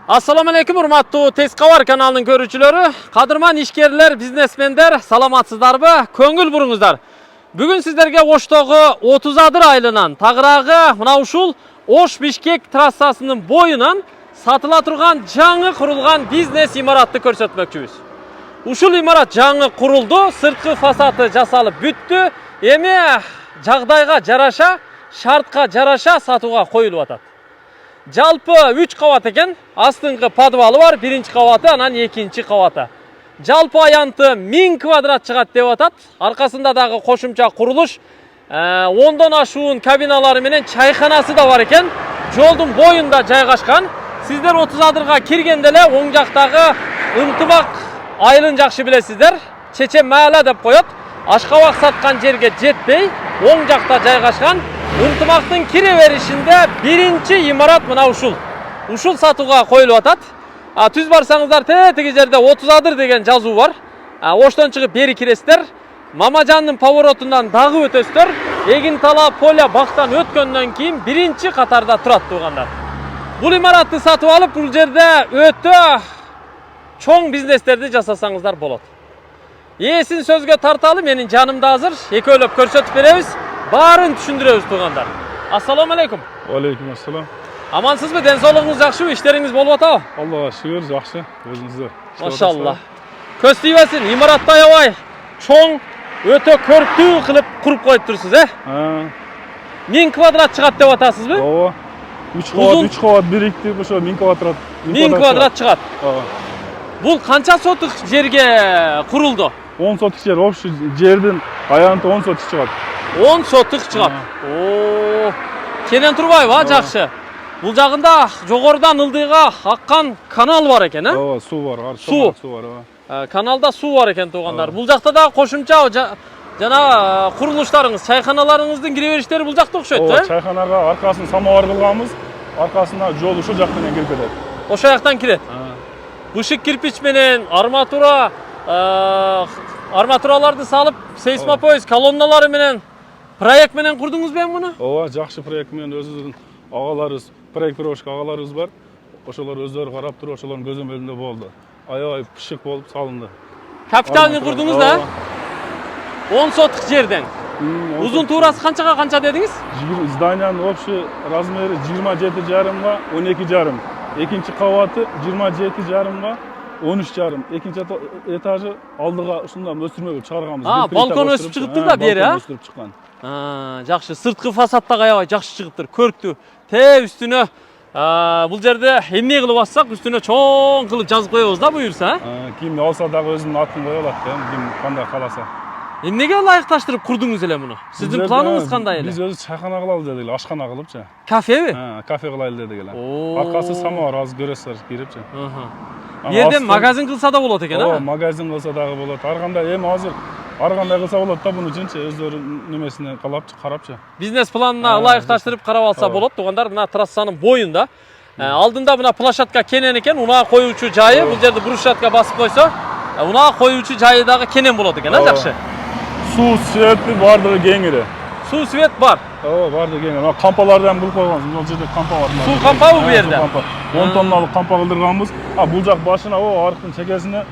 Assalamu alaikum urmattуу Tez Kavar kanalının görücülörü, kadırman işgerler, biznesmenler, salamatсыздарбы, көңүл буруңуздар. Бүгүн сиздерге Оштогу 30 Adır айылынан тагыраагы мына ушул Ош-Бишкек трассасынын боюнан сатыла турган жаңы курулган бизнес имаратты көрсөтмөкчүбүз. Ушул имарат жаңы курулду, сырткы фасады жасалып бүттү. Эми жагдайга жараша, шартка жараша сатууга коюлуп атат. Жалпы 3 кабат экен, астыңкы подвалы бар, биринчи кабаты, анан экинчи кабаты. Жалпы аянты 1000 квадрат чыгат деп атат. Аркасында дагы кошумча курулуш, 10дон ашуун кабиналары менен чайханасы да бар экен. Жолдун боюнда жайгашкан. Сиздер 30 Адырга киргенде эле оң жактагы ынтымак айылын жакшы билесиздер. Чечен маала деп коет. Ашкабак саткан жерге жетпей, оң жакта жайгашкан. Ынтымактын кире беришинде биринчи имарат мына ушул. Ушул сатууга коюлуп атат. Түз барсаңыздар тетиги жерде 30 Адыр деген жазуу бар. Оштон чыгып бери киресиздер. Мамажандын поворотунан дагы өтөсүздөр. Эгин-тала поля бактан өткөндөн кийин биринчи катарда турат туугандар. Бул имаратты сатып алып, бул жерде өтө чоң бизнестерди жасасаңыздар болот. Ээсин сөзгө тарталы, менин жанымда азыр. Экөөлөп көрсөтүп беребиз. Барын түшүндүрөбүз туугандар. Ассаламу алейкум. Алейкум ассалам. Амансызбы, ден соолугуңуз жакшыбы, иштериңиз болуп атабы? Аллага шүгүр, жакшы. Өзүңүздөр. Машалла. Көз тийбесин, имаратты аябай чоң, өтө көрктүү кылып куруп коюп турсуз, 1000 квадрат чыгат деп атасызбы? Ооба. 3 кабат бириктип, ошо 1000 квадрат. 1000 квадрат чыгат. Бул канча сотук жерге курулду? 10 сотук жер, общий жердин аянты 10 сотук чыгат. 10 сотук чыгат. Оо. Кенен турбайбы, жакшы. Бул жагында жогорудан ылдыйга аккан канал бар экен, Ооба, суу бар, суу бар, ооба. Каналда суу бар экен туугандар. Бул жакта да кошумча жана курулуштарыңыз, чайханаларыңыздын кире бериштери бул жакта окшойт, Ооба, чайханага аркасын самовар кылганбыз, аркасына жол ушул жактан кирип кетет. Ошо жактан кирет. Бышык кирпич менен арматураларды салып, сейсмопоиз колонналары менен проект менен курдуңуз бен муну? Ооба, жакшы проект менен өзүбүздүн агаларыбыз, проектировщик агаларыбыз бар. Ошолор өздөрү карап туруп, ошолордун көзөмөлүндө болду. Аябай пышык болуп салынды. Капиталын курдуңуз да? 10 сотук жерден. Узун туурасы канчага канча дедиңиз? Зданиянын общий размери 27,5 12,5. Экинчи кабаты 27,5 13,5. Экинчи этажы алдыга ушундай өстүрмө чыгарганбыз. Балкон өсүп чыгыптыр да бери, Өстүрүп чыккан. Жакшы, сырткы фасадтагы аябай жакшы чыгыптыр, көрктүү. Те үстүнө бул жерде эмне кылып атсак, үстүнө чоң кылып жазып коебуз да буюрса. Ким алса дагы өзүнүн атын кое алат, ким кандай кааласа. Эмнеге ылайыкташтырып курдуңуз эле муну? Сиздин планыңыз кандай эле? Биз өзү чайхана кылалы дедик, ашкана кылыпчы. Кафеби? Кафе кылайлы дедик эле. Аркасы самовар азыр көрөсүздөр кирип. Бу жерден магазин кылса да болот экен, Ооба, магазин кылса дагы болот. Ар кандай эми азыр ар кандай кылса болот да, муну үчүнчү өздөрүнүн немесине карапчы. Бизнес планына ылайыкташтырып карап алса болот. Туугандар, мына трассанын боюнда. Алдында мына площадка кенен экен, унаа коюучу жайы, бул жерде брусчатка басып койсо, унаа коюучу жайы дагы кенен болот экен, жакшы. Суу, свети бардыгы кеңири. Суу, свет бар. Ооба, бардыгы кеңири. Ана кампаларды ham кылып койгонбуз. Бул жерде кампа бар. Суу кампабы бу жерде? 10 тонналык кампа кылдырганбыз. Бул жак башына, арыктын чекесине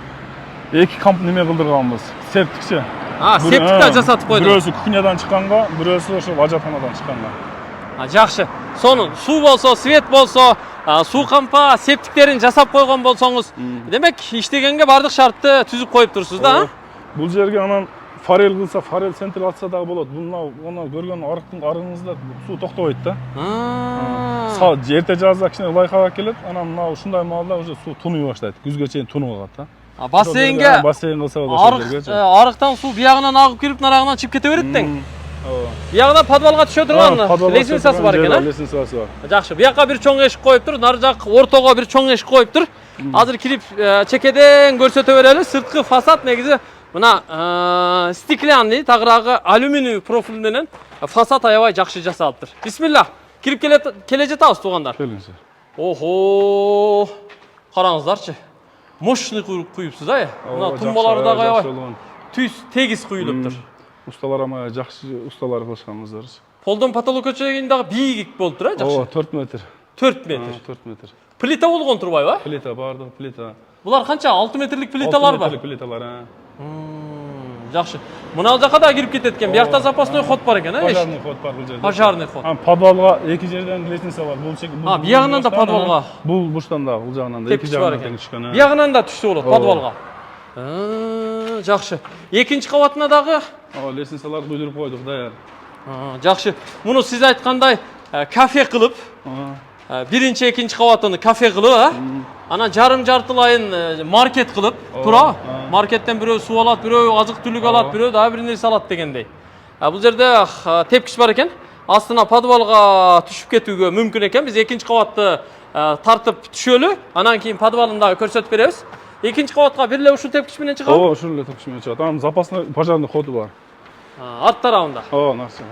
2 камп неме кылдырганбыз. Септикчи. Септик да жасатып койдуңуз. Бирөөсү кухнядан чыкканга, бирөөсү ошо ажатханадан чыкканга. Жакшы. Сонун суу болсо, свет болсо, суу кампа, септиктерин жасап койгон болсоңуз, демек иштегенге бардык шартты түзүп коюп турсуз да? Бул жерге анан форель кылса, форель центр атса дагы болот. Мына көргөн арыктын арыңызда суу токтобойт да. Эрте жазда кичине ылайкаак келет, анан мына ушундай маалда уже суу тунуй баштайт. Күзгө чейин тунуп калат да. Бассейнге бассейн кылса болот ошол жергечи. Арыктан суу биягынан агып кирип, нарагынан чыгып кете берет тең. Биягына подвалга түшө турган лестницасы бар экен, Лестницасы бар. Жакшы, бияка бир чоң эшик коюптур, нары жак ортого бир чоң эшик коюптур. Азыр кирип чекеден көрсөтө берели. Сырткы фасад негизи мына стеклянный, тагыраагы алюминий профиль менен фасад аябай жакшы жасалыптыр. Бисмилла. Кирип келе жатабыз туугандар. Келиңиздер. Охо. Караңыздарчы. Мощный куюпсуз, Мына тумбалары дагы аябай түз тегиз куюлуптур. Ustalar ama жақсы ustalar кылышканбыздар. Полдон потолок көчөгүн дагы бийик болуптур, жакшы. Ооба, 4 метр. 4 metr. 4 metr. Plita болгон турбайбы? Plita bardıq, plita. Булар канча? 6 метрлик плиталар 6 бар. metrlik plitalar, ha. Жакшы. Мына жака да кирип кетет экен. Биякта запасной ход бар экен, Пожарный ход бар бул жерде. Пожарный ход. Подвалга эки жерден лестница бар. Бул чек. биягынан да подвалга. Бул буштан да, бул жагынан да эки жагынан тең түшкөн. Биягынан да түшсө болот подвалга. Жакшы. Экинчи кабатына дагы Лестницалар куйдуруп койдук, даяр. жакшы. Муну сиз айткандай кафе кылып, биринчи, экинчи кабатыны кафе кылып, анан жарым жартылайын маркет кылып, тура. Маркеттен бирөө суу алат, бирөө азык түлүк алат, бирөө дагы бир нерсе алат дегендей. Бул жерде тепкич бар экен. Астына подвалга түшүп кетүүгө мүмкүн экен. Биз экинчи кабатты тартып түшөлү, анан кийин подвалында көрсөтүп беребиз. Экинчи кабатка бир эле ушул тепкич менен чыгабы? Ооба, ушул эле тепкич менен чыгат. Анын запасный пожарный ходу бар. Арт тарабында. Нарса.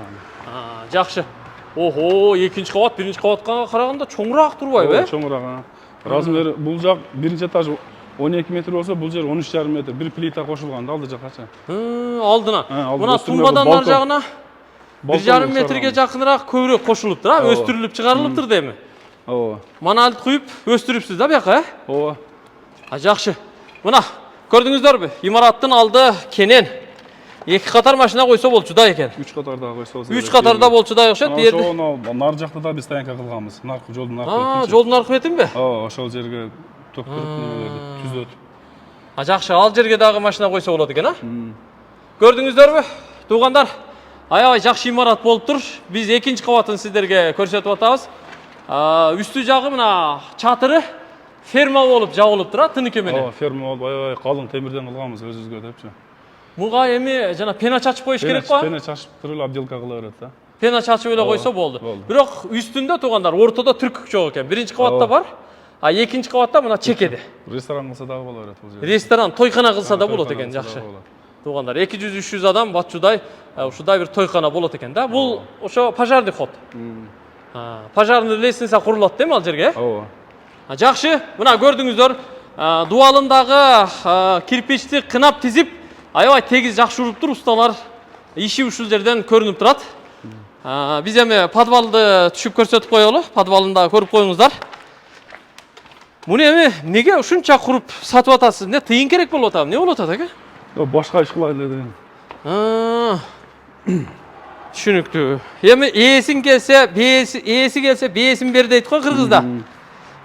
Жакшы. Охо, экинчи кабат биринчи кабатка караганда чоңураак турбайбы? Чоңураак. Размери бул жак биринчи этаж 12 метр болсо, бул жер 13,5 метр. Бир плита кошулган, алды жакача. Алдына. Мына тумбадан ар жагына 1,5 метрге жакыныраак көбүрөөк кошулуптур, өстүрүлүп чыгарылыптыр дейми? Ооба. Монолит куюп өстүрүпсүз да бияка, Ооба. Жакшы. Мына көрдүңүздөрбү? Имараттын алды кенен. Эки катар машина койсо болчудай экен. 3 катарда койсо болсо. 3 катарда болчудай окшойт. Нар жакта да биз стоянка кылганбыз. Наркы жолдун аркы бетинчи. Жолдун аркы бетинби? Ошол жерге төктүрүп немелерди, түзөт. Жакшы, ал жерге дагы машина койсо болот экен, Көрдүңүздөрбү? Туугандар, аябай жакшы имарат болуптур. Биз экинчи кабатын сиздерге көрсөтүп атабыз. Үстү жагы мына чатыры ферма болуп жабылыптыр, тынык менен. Ферма болуп аябай калың темирден кылганбыз өзүбүзгө депчи. Буга эми жана пена чачып коюш керек го? Пена чачып туруп обделка кыла берет да. Пена чачып эле койсо болду. Бирок үстүндө туугандар ортодо түркүк жок экен. Биринчи кабатта бар, экинчи кабатта мына чекеде. Ресторан кылса дагы боло берет бул жерде. Ресторан, тойкана кылса да болот экен, жакшы. Туугандар, 200-300 адам батчудай, ушундай бир тойкана болот экен да. Бул ошо пожарный ход. Пожарный лестница курулат дейм ал жерге? Ооба. Жакшы, мына көрдүңүздөр, дуалындагы кирпичти кынап тизип, аябай тегиз жакшы уруптур, усталар иши ушул жерден көрүнүп турат. Биз эми подвалды түшүп көрсөтүп коелу, подвалында көрүп коюңуздар. Муну эми неге ушунча куруп сатып атасыз? Не тыйын керек болуп атабы? Не болуп атат эке? Башка иш кылайлы деген. Түшүнүктүү. Эми ээсин келсе, бээсин бер дейт го кыргызда.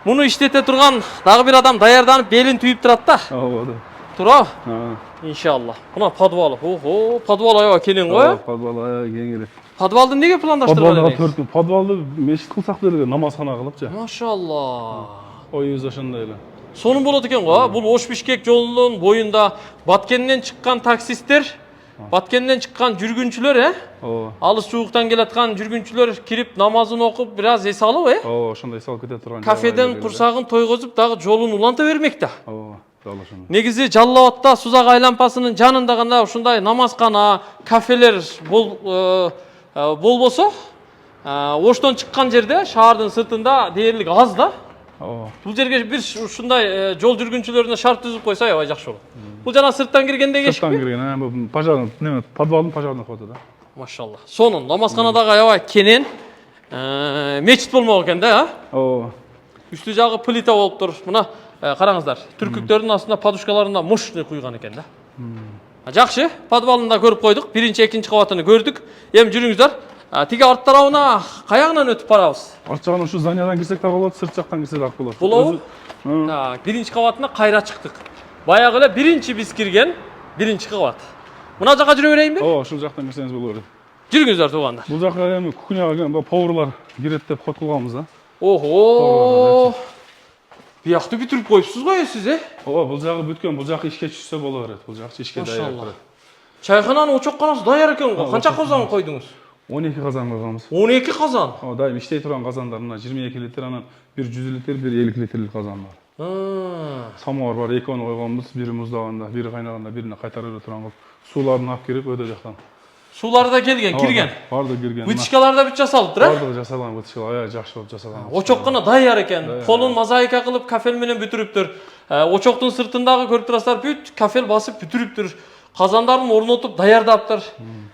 Муну иштете турган дагы бир адам даярданып белин түйүп турат да. Ооба. Тура? Иншалла. Мына подвал. Ого, подвал аябай кенен го. Подвал аябай кең эле. Подвалды неге пландаштырган эле? Подвалды мешит кылсак деле намазхана кылыпчы. Машалла. Оюбуз ошондой эле. Сонун болот экен го. Бул Ош-Бишкек жолунун боюнда Баткенден чыккан таксисттер, Баткенден чыккан жүргүнчүлөр, Ооба. Алыс жууктан келаткан жүргүнчүлөр кирип намазын окуп, бир аз эс алып, Ооба, ошондой эс алып кете турган. Кафеден курсагын тойгозуп, дагы жолун уланта бермек да. Ооба, дал ошондой. Негизи Жалал Абадта Сузак айлампасынын жанында гана ушундай намазкана, кафелер болбосо, Оштон чыккан жерде, шаардын сыртында дээрлик аз да. Бул жерге бир ушундай жол жүргүнчүлөрүнө шарт түзүп койсо аябай жакшы болот. Бул жана сырттан киргенде кешикпи? Сырттан кирген, бул пожарный, неме, подвалдын пожарный ходу да. Машалла. Сонун намазканадагы аябай кенен, мечит болмок экен да, Ооба. Үстү жагы плита болуптур. Мына караңыздар, түркүктөрдүн астына подушкаларына мощный куйган экен да. Жакшы, подвалында көрүп койдук. Биринчи, экинчи кабатыны көрдүк. Эми жүрүңүздөр. Тиги арт тарабына каягынан өтүп барабыз? Арт жагынан ушу зданиядан кирсек дагы болот, сырт жактан кирсек дагы болот. Болобу? Биринчи кабатына кайра чыктык. Баягы эле биринчи биз кирген, биринчи кабат. Мына жака жүрө берейинби? Ооба, ушул жактан кирсеңиз боло берет. Жүрүңүздөр туугандар. Бул жака эми кухняга келген поварлар кирет деп ход кылганбыз да. Ого! Биякты бүтүрүп коюпсуз го сиз, Ооба, бул жагы бүткөн, бул жакы ишке түшсө боло берет. Бул жакчы ишке даяр турат. Чайхананын очокканасы даяр экен го. Канча казан койдуңуз? 12 казан койганбыз. 12 казан. Дайым иштей турган казандар, мына 22 литр, анан бир 100 литр, бир 50 литрлик казан бар. Самовар бар, экөөнү койгонбуз, бири муздаганда, бири кайнаганда, бирине кайтарып турган кылып, сууларын алып кирип өтө жактан. Суулары да келген, кирген. Барды кирген. Вытяжкалар да бүт жасалыптыр, Барды жасалган, вытяжкалар аябай жакшы болуп жасалган. Очоккана даяр экен. Колун мозаика кылып, кафел менен бүтүрүптүр. Очоктун сыртындагы көрүп турасыздар, бүт кафел басып бүтүрүптүр. Қазандарын орнотуп даярдаптыр.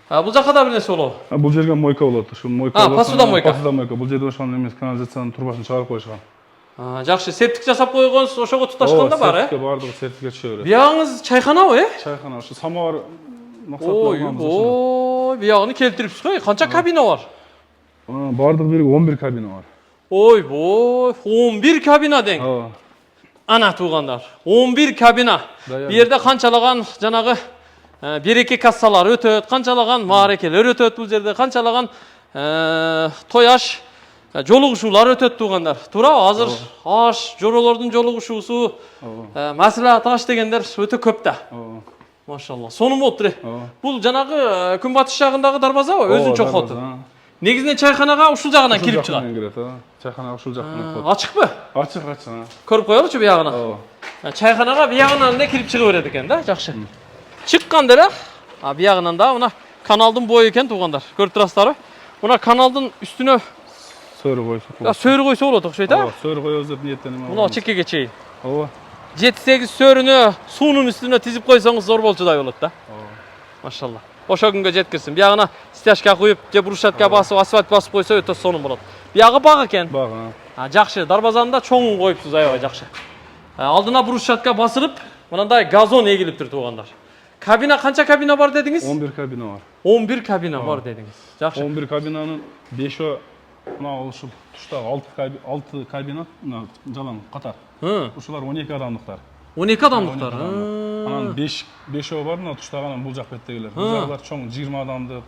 Бул жака да бир нерсе болобу? Бул жерге мойка болот. Ушул мойка болот. Посуда мойка. Посуда мойка. Бул жерде ошол эмес канализациянын трубасын чыгарып койушкан. Жакшы, септик жасап койгонсуз, ошого туташканда бар, Септикке бардыгы септикке түшө берет. Биягыңыз чайханабы, Чайхана, ушу самовар максатында алганбыз ошо. Ой, биягыны келтирипсиз го. Канча кабина бар? Бардыгы бири 11 кабина бар. Ойбой, 11 кабина дең. Ооба. Ана туугандар, 11 кабина. Даяр. Бу жерде канчалаган жанагы береке кассалар өтөт, канчалаган маарекелер өтөт бул жерде, канчалаган той аш жолугушуулар өтөт туугандар. Туурабы? Азыр аш, жоролордун жолугушуусу, маслихат аш дегендер өтө көп да. Машалла. Сонун болуптур. Бул жанагы күнбатыш жагындагы дарбазабы? Өзүнчө ходу. Негизинен чайханага ушул жагынан кирип чыгат. Чайханага ушул жактан кирет. Ачыкпы? Ачык. Көрүп коелучу биягына. Чайханага биягынан эле кирип чыга берет экен да, жакшы. Чыккан деле, биягынан да мына каналдын бою экен туугандар. Көрүп турасыздарбы? Мына каналдын үстүнө сөрү койсок. Сөрү койсо болот окшойт, а? Сөрү коебуз деп ниеттенем. Мына чекеге чейин. Ооба. 7-8 сөрүнү суунун үстүнө тизип койсоңуз зор болчудай болот да. Машалла. Ошо күнгө жеткирсин. Биягына стяжка куюп, же брусчатка басып, асфальт басып койсо өтө сонун болот. Биягы баг экен. Баг. Жакшы, дарбазаны да чоң коюпсуз, аябай жакшы. Алдына брусчатка басылып, мындай газон эгилиптир туугандар. Кабина канча кабина бар дедиңиз? 11 кабина бар. 11 кабина бар дедиңиз. Жакшы. 11 кабинанын 5-өө мына ушул туштагы 6 кабина жалаң катар. Ушулар 12 адамдыктар. 12 адамдыктар. Анан 5-өө бар мына туштагы анан бул жак беттегилер. Бул жаклар чоң 20 адамдык,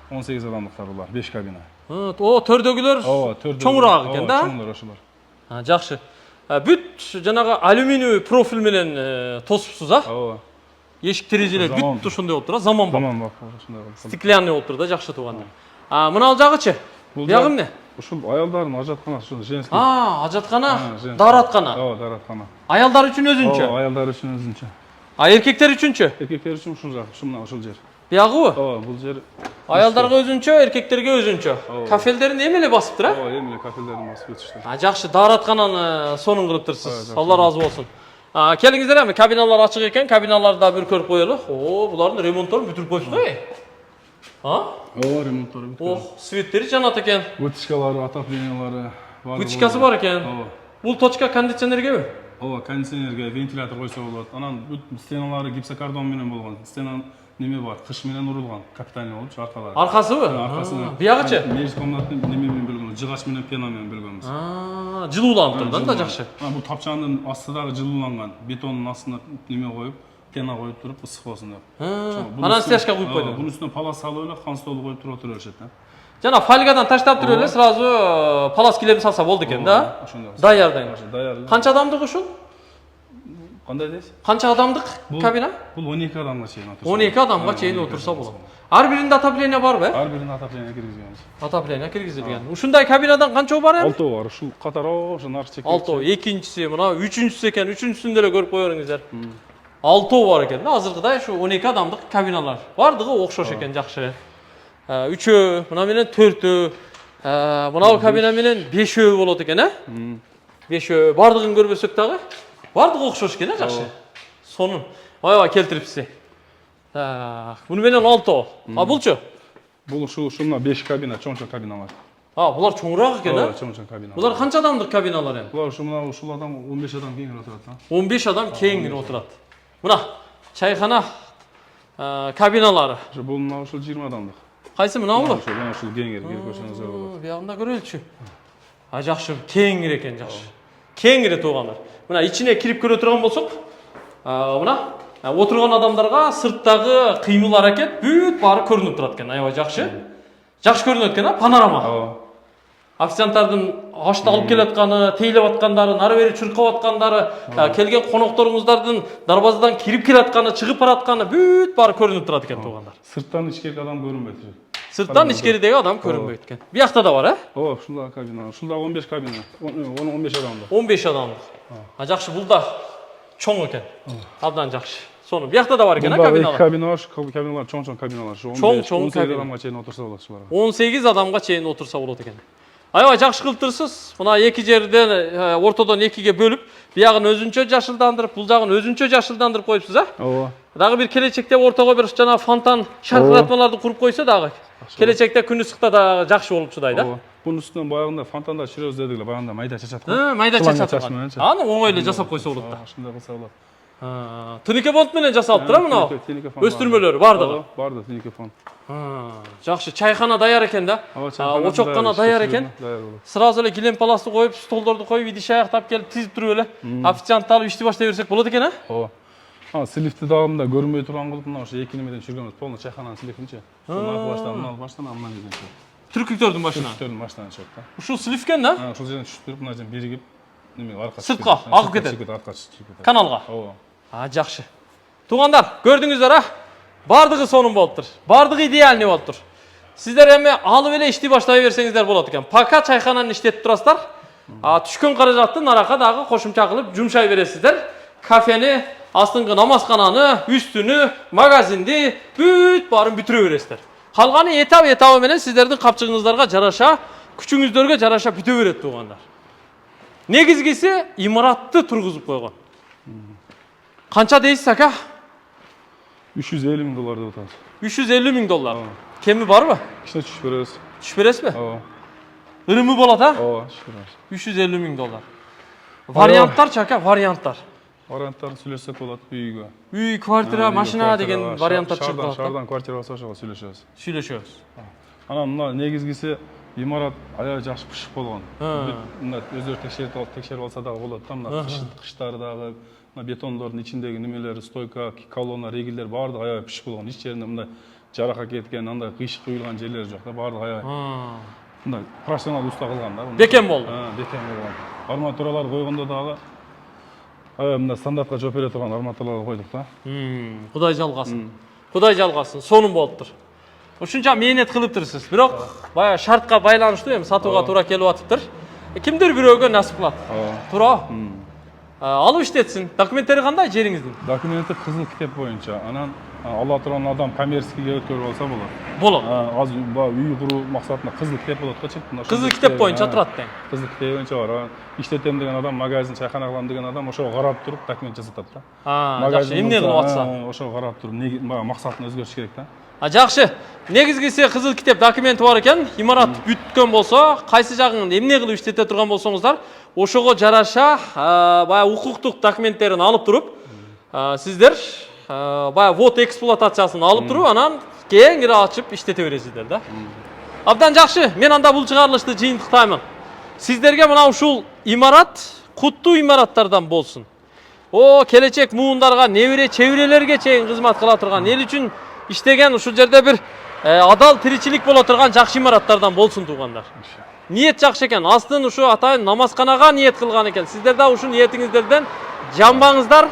18 адамдыктар булар, 5 кабина. О, төрдөгүлөр чоңураак экен да? Чоңдор ошолор. Жакшы. Бүт жанагы алюминий профиль менен тосупсуз, а? Ооба. Эшик терезелер бүт ушундай болуп тура, заман бар. Заман бар, ушундай болуп. Стеклянный болуп тур да, жакшы туугандар. Мына ал жагычы? Биягы эмне? Ушул аялдардын ажатканасы, ушул женский. Ажаткана, даараткана. Ооба, даараткана. Аялдар үчүн өзүнчө. Ооба, аялдар үчүн өзүнчө. Эркектер үчүнчө? Эркектер үчүн ушул жак, ушул жер. Биягыбы? Ооба, бул жер. Аялдарга өзүнчө, эркектерге өзүнчө. Кафелдерин эмеле басып тура? Ооба, эмеле кафелдерин басып өтүштү. Жакшы, даараткананы сонун кылыптырсыз. Алла разы болсун. Келиңиздер эми, кабиналар ачык экен, кабиналарды да бир көрүп коелу. Булардын ремонтторун бүтүрүп коюпсуз го? Ооба, ремонттору бүткөн. Светтери жанат экен. Вытяжкалары, отоплениялары бар. Вытяжкасы бар экен. Бул точка кондиционергеби? Ооба, кондиционерге вентилятор койсо болот. Анан бүт стеналары гипсокартон менен болгон. Стена неме бар, кыш менен урулган, капитальный болчу аркалары. Аркасыбы? Аркасына. Биягычы? Мейс комнатаны неме менен бөлгөн, жыгач менен пена менен бөлгөнбүз. Жылууланып турду да, жакшы. Бул тапчанын астыдагы жылууланган бетондун астына неме коюп, пена коюп туруп ысык болсун деп. Анан стяжка куюп койду. Бунун үстүнө палас салып эле кан стол коюп туруп отура беришет да. Жана фольгадан таштап туруп эле сразу палас килем салса болду экен да. Даярдайм. Канча адамдык ушул? Кандай дейсиз? Канча адамдык кабина? Бул 12 адамга чейин отурса. 12 адамга чейин отурса болот. Ар биринде отопление барбы? Ар биринде отопление киргизгенбиз. Отопление киргизилген. Ушундай кабинадан канчоо бар эми? 6 бар. Ушул катар ошо наркы чекке. 6, экинчиси, мына үчүнчүсү экен. Үчүнчүсүн деле көрүп коериңиздер. 6 бар экен. Азыркыдай ушу 12 адамдык кабиналар. Бардыгы окшош экен, жакшы. 3-өө, мына менен 4-өө, мына кабина менен 5-өө болот экен, 5-өө. Бардыгын көрбөсөк дагы бардыгы окшош экен, жакшы. Сонун. Аябай келтирипсиз. Буну менен 6. Булчу? Бул ушуна 5 кабина, чоң-чоң кабиналар. Булар чоңураак экен, Ооба, чоң-чоң кабина. Булар канча адамдык кабиналар эми? Булар ушул адам 15 адам кеңири отурат. 15 адам кеңири отурат. Мына чайхана кабиналары. Бул мына ушул 20 адамдык. Кайсы мына улу? Ушул кеңири кирип көрсөңүз болот. Биягында көрөлүчү. Жакшы, кеңири экен, жакшы. Кеңири туугандар. Мына ичине кирип көрө турган болсок, мына отурган адамдарга сырттагы кыймыл аракет бүт баары көрүнүп турат экен. Аябай жакшы. Жакшы көрүнөт экен, панорама. Официанттардын ашты алып келатканы, тейлеп аткандары, нары бери чуркап аткандары, келген конокторуңуздардын дарбазадан кирип келатканы, чыгып баратканы бүт баары көрүнүп турат экен туугандар. Сырттан ичкерки адам көрүнбөйт. Сырттан ичкеридеги адам көрүнбөйт экен. Биякта да бар, Ооба, ушунда кабина. Ушунда 15 кабина. 15 адамдык. 15 адамдык. Жакшы, бул да чоң экен. Абдан жакшы. Сонун. Биякта да бар экен, кабиналар. Кабина бар, кабиналар чоң-чоң кабиналар. 18 адамга чейин отурса болот шулар. 18 адамга чейин отурса болот экен. Аябай жакшы кылыптырсыз. Мына эки жерден ортодон экиге бөлүп, биягын өзүнчө жашылдандырып, бул жагын өзүнчө жашылдандырып коюпсуз, а? Ооба. Дагы бир келечекте ортого бир жана фонтан шаркыратмаларды куруп койсо дагы келечекте күн ысыкта дагы жакшы болуп чыдай да. Ооба. Bunun üstünden bayağında fantanda çürüyoruz dedik la bayağında mayda çaçat. Майда чачат. Аны оңой эле жасап койсо болот да. Şunda kılsa olur. Тынеке фонд менен жасалыптыр а мына. Өстүрмөлөрү бардыгы. Барды тинеке фонд. Жакшы, чайхана даяр экен да. Очоккана даяр экен. Сразу эле килем паласты коюп, столдорду коюп, идиш аяктап келип тизип туруп эле официантты алып ишти баштай берсек болот экен а? Ооба. Сливти дагымда көрмөй турган кылып мына ошо эки немеден чүргөнбүз. Полный чайхананын сливинчи. Мына баштан аман дегенчи. Түркүктөрдүн башына. Түркүктөрдүн башынан чыгып да. Ушул сливкен да? Ушул жерден түшүп туруп мына жерден биригип неме арка Сыртка агып кетет. Арка чыгып кетет. Каналга. Ооба. Жакшы. Туугандар, көрдүңүздөр а? Бардыгы сонун болуптур. Бардыгы идеальный болуптур. Сиздер эми алып эле ишти баштай берсеңиздер болот экен. Пока чайхананы иштетип турасыздар. Түшкөн каражатты наракка дагы кошумча кылып жумшай бересиздер. Кафени, астыңкы намазкананы, үстүнү, магазинди бүт баарын бүтүрө бересиздер. Калганы этап менен сиздердин капчыгыңыздарга жараша, күчүңүздөргө жараша бүтө берет туугандар. Негизгиси имаратты тургузуп койгон. Канча дейсиз ака? 350 000 dolar деп атат. 350 000 доллар. Кеми барбы? Кичине түшүп беребиз. Түшүп бересизби? Ооба. Ырымы болот а? Ооба, түшүп беребиз. 350 000 доллар. Варианттар чака, варианттар. Варианттарын сүйлөшсөк болот үйгө. Үй, квартира, машина деген варианттар чыгып калат. Шаардан квартира болсо ошого сүйлөшөбүз. Сүйлөшөбүз. Анан мына негизгиси имарат аябай жакшы бышык болгон. Мына өздөрү текшерип алса дагы болот да. Мына кыштары дагы мына бетондордун ичиндеги немелери, стойка, колонна, регилер баардыгы аябай бышык болгон. Эч жеринде мындай жарака кеткен, андай кыйшык куюлган жерлери жок да. Баардыгы аябай мындай профессионал уста кылган да. Бекем болду. Бекем болгон. Арматуралар койгондо дагы аябай мындай стандартка жооп бере турган арматуралар койдук да. Кудай жалгасын. Кудай жалгасын. Сонун болуптур. Ушунча мээнет кылыптырсыз. Бирок баягы шартка байланыштуу эми сатууга туура келип атыптыр. Кимдир бирөөгө насип кылат. Туура. Алып иштетсин. Документтери кандай жериңиздин? Документи кызыл китеп боюнча. Анан ала турган адам коммерческийге өткөрүп алса болот. Болот. Аз үй куруу максатында кызыл китеп болот го чек. Кызыл китеп боюнча турат тең. Кызыл китеп боюнча бар. Иштетем деген адам, магазин, чайхана кылам деген адам ошого карап туруп документ жасатат да. Жакшы, эмне кылып атса? Ошого карап туруп максатын өзгөртүш керек да. Жакшы. Негизгиси кызыл китеп документи бар экен. Имарат бүткөн болсо, кайсы жагын эмне кылып иштете турган болсоңуздар, ошого жараша баягы укуктук документтерин алып туруп, сиздер баягы вод эксплуатациясын алып туруп, анан кеңири ачып иштете бересиздер да. Абдан жакшы. Мен анда бул чыгарылышты жыйынтыктаймын. Сиздерге мына ушул имарат куттуу имараттардан болсун. Келечек муундарга, небере чебирелерге чейин кызмат кыла турган, эл үчүн иштеген ушул жерде бир адал тиричилик боло турган жакшы имараттардан болсун туугандар. Ниет жакшы экен. Астын ушу атайын намазканага ниет кылган экен. Сиздер да ушул ниетиңиздерден жанбаңыздар.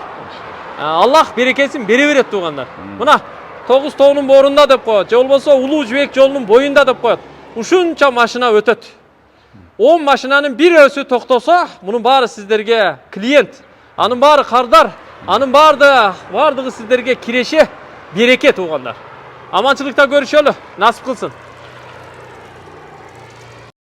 Аллах берекесин бере берет туугандар. Мына 9 тоонун боорунда деп коет, же болбосо Улуу Жибек жолунун боюнда деп коет. Ушунча машина өтөт. 10 машинанын бирөөсү токтосо, мунун баары сиздерге клиент, анын баары кардар, анын баардыгы сиздерге киреше, береке туугандар. Аманчылыкта көрүшөлү, насип кылсын.